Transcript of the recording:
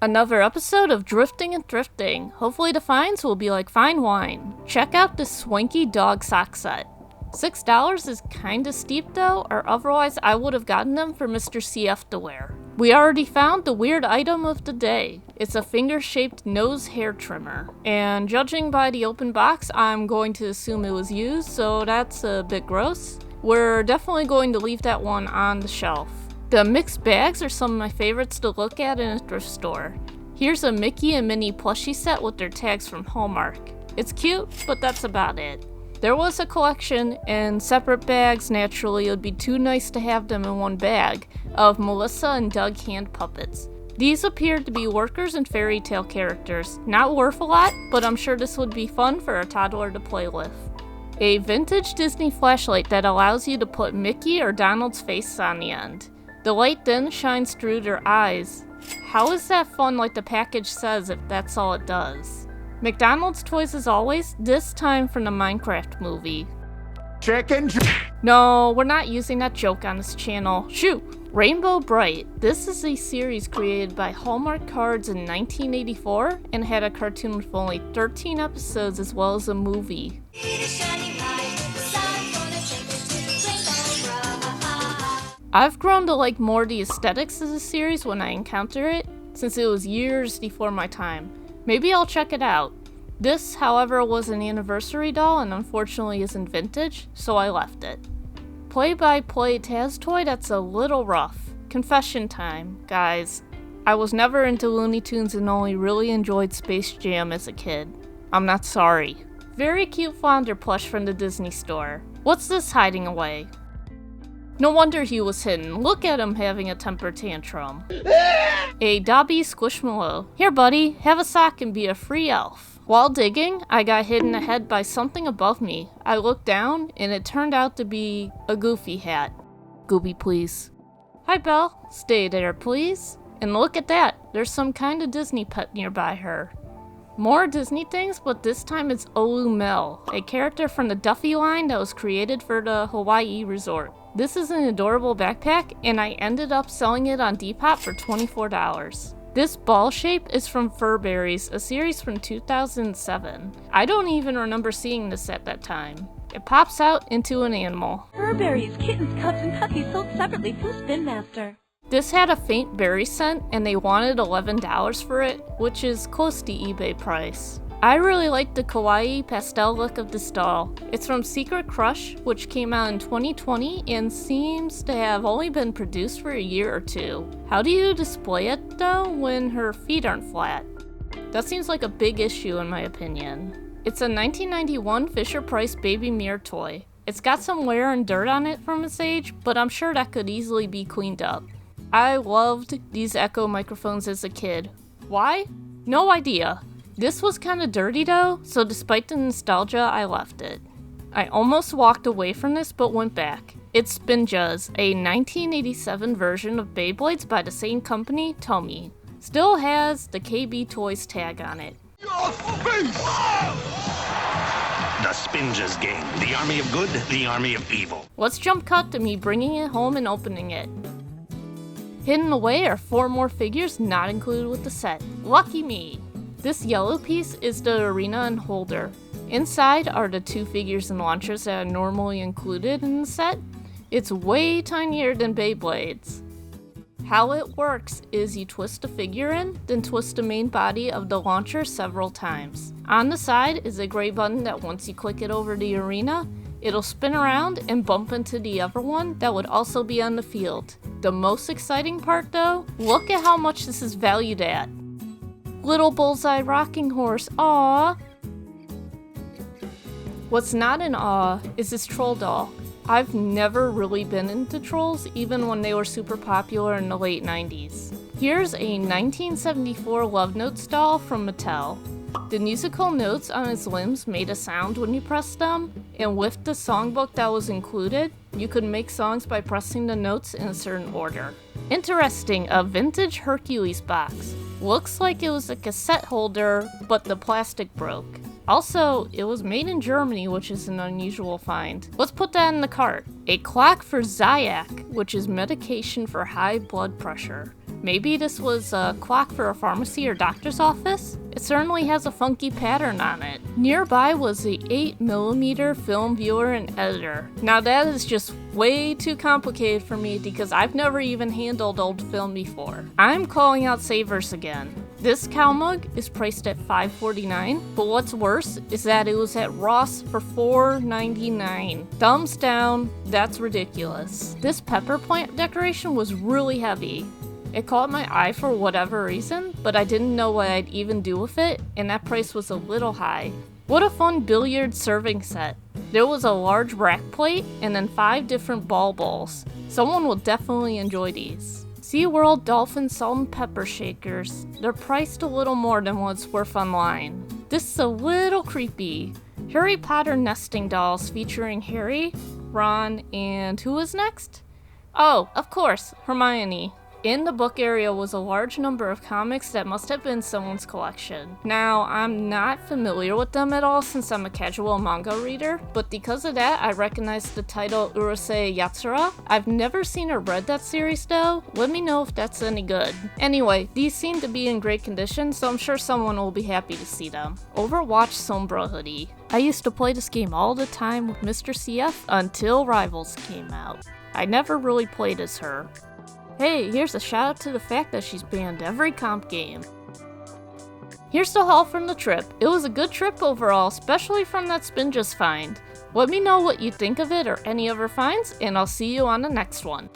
Another episode of Drifting and Thrifting. Hopefully the finds will be like fine wine. Check out this swanky dog sock set. $6 is kinda steep though, or otherwise I would have gotten them for Mr. CF to wear. We already found the weird item of the day. It's a finger-shaped nose hair trimmer. And judging by the open box, I'm going to assume it was used, so that's a bit gross. We're definitely going to leave that one on the shelf. The mixed bags are some of my favorites to look at in a thrift store. Here's a Mickey and Minnie plushie set with their tags from Hallmark. It's cute, but that's about it. There was a collection in separate bags, naturally it would be too nice to have them in one bag, of Melissa and Doug hand puppets. These appeared to be workers and fairy tale characters. Not worth a lot, but I'm sure this would be fun for a toddler to play with. A vintage Disney flashlight that allows you to put Mickey or Donald's face on the end. The light then shines through their eyes. How is that fun like the package says if that's all it does? McDonald's toys as always, this time from the Minecraft movie. No, we're not using that joke on this channel. Shoot! Rainbow Brite. This is a series created by Hallmark Cards in 1984 and had a cartoon with only 13 episodes as well as a movie. I've grown to like more the aesthetics of the series when I encounter it, since it was years before my time. Maybe I'll check it out. This, however, was an anniversary doll and unfortunately isn't vintage, so I left it. Play-by-play Taz toy that's a little rough. Confession time, guys. I was never into Looney Tunes and only really enjoyed Space Jam as a kid. I'm not sorry. Very cute Flounder plush from the Disney store. What's this hiding away? No wonder he was hidden. Look at him having a temper tantrum. A Dobby Squishmallow. Here buddy, have a sock and be a free elf. While digging, I got hit in the head by something above me. I looked down and it turned out to be a Goofy hat. Gooby please. Hi Belle, stay there please. And look at that, there's some kind of Disney pet nearby her. More Disney things, but this time it's Olu Mel, a character from the Duffy line that was created for the Hawaii resort. This is an adorable backpack, and I ended up selling it on Depop for $24. This ball shape is from Furberries, a series from 2007. I don't even remember seeing this at that time. It pops out into an animal. Furberries, kittens, cubs, and puppies sold separately from Spin Master. This had a faint berry scent, and they wanted $11 for it, which is close to eBay price. I really like the kawaii pastel look of this doll. It's from Secret Crush, which came out in 2020 and seems to have only been produced for a year or two. How do you display it though when her feet aren't flat? That seems like a big issue in my opinion. It's a 1991 Fisher-Price baby mirror toy. It's got some wear and dirt on it from its age, but I'm sure that could easily be cleaned up. I loved these Echo microphones as a kid. Why? No idea. This was kinda dirty though, so despite the nostalgia, I left it. I almost walked away from this but went back. It's Spinjas, a 1987 version of Beyblades by the same company, Tomy. Still has the KB Toys tag on it. Your face! The Spinjas game. The army of good, the army of evil. Let's jump cut to me bringing it home and opening it. Hidden away are 4 more figures not included with the set. Lucky me! This yellow piece is the arena and holder. Inside are the 2 figures and launchers that are normally included in the set. It's way tinier than Beyblades. How it works is you twist the figure in, then twist the main body of the launcher several times. On the side is a gray button that once you click it over the arena, it'll spin around and bump into the other one that would also be on the field. The most exciting part though, look at how much this is valued at. Little Bullseye Rocking Horse, aww. What's not in awe is this troll doll. I've never really been into trolls, even when they were super popular in the late 90s. Here's a 1974 Love Notes doll from Mattel. The musical notes on its limbs made a sound when you pressed them, and with the songbook that was included, you could make songs by pressing the notes in a certain order. Interesting, a vintage Hercules box. Looks like it was a cassette holder, but the plastic broke. Also, it was made in Germany, which is an unusual find. Let's put that in the cart. A clock for Zayak, which is medication for high blood pressure. Maybe this was a clock for a pharmacy or doctor's office? It certainly has a funky pattern on it. Nearby was a 8mm film viewer and editor. Now that is just way too complicated for me because I've never even handled old film before. I'm calling out savers again. This cow mug is priced at $5.49, but what's worse is that it was at Ross for $4.99. Thumbs down, that's ridiculous. This pepper plant decoration was really heavy. It caught my eye for whatever reason, but I didn't know what I'd even do with it, and that price was a little high. What a fun billiard serving set. There was a large rack plate, and then 5 different ball bowls. Someone will definitely enjoy these. SeaWorld Dolphin Salt and Pepper Shakers. They're priced a little more than what's worth online. This is a little creepy. Harry Potter nesting dolls featuring Harry, Ron, and who is next? Oh, of course, Hermione. In the book area was a large number of comics that must have been someone's collection. Now, I'm not familiar with them at all since I'm a casual manga reader, but because of that, I recognize the title Urusei Yatsura. I've never seen or read that series though. Let me know if that's any good. Anyway, these seem to be in great condition, so I'm sure someone will be happy to see them. Overwatch Sombra Hoodie. I used to play this game all the time with Mr. CF until Rivals came out. I never really played as her. Hey, here's a shout out to the fact that she's banned every comp game. Here's the haul from the trip. It was a good trip overall, especially from that Spinjas find. Let me know what you think of it or any other finds, and I'll see you on the next one.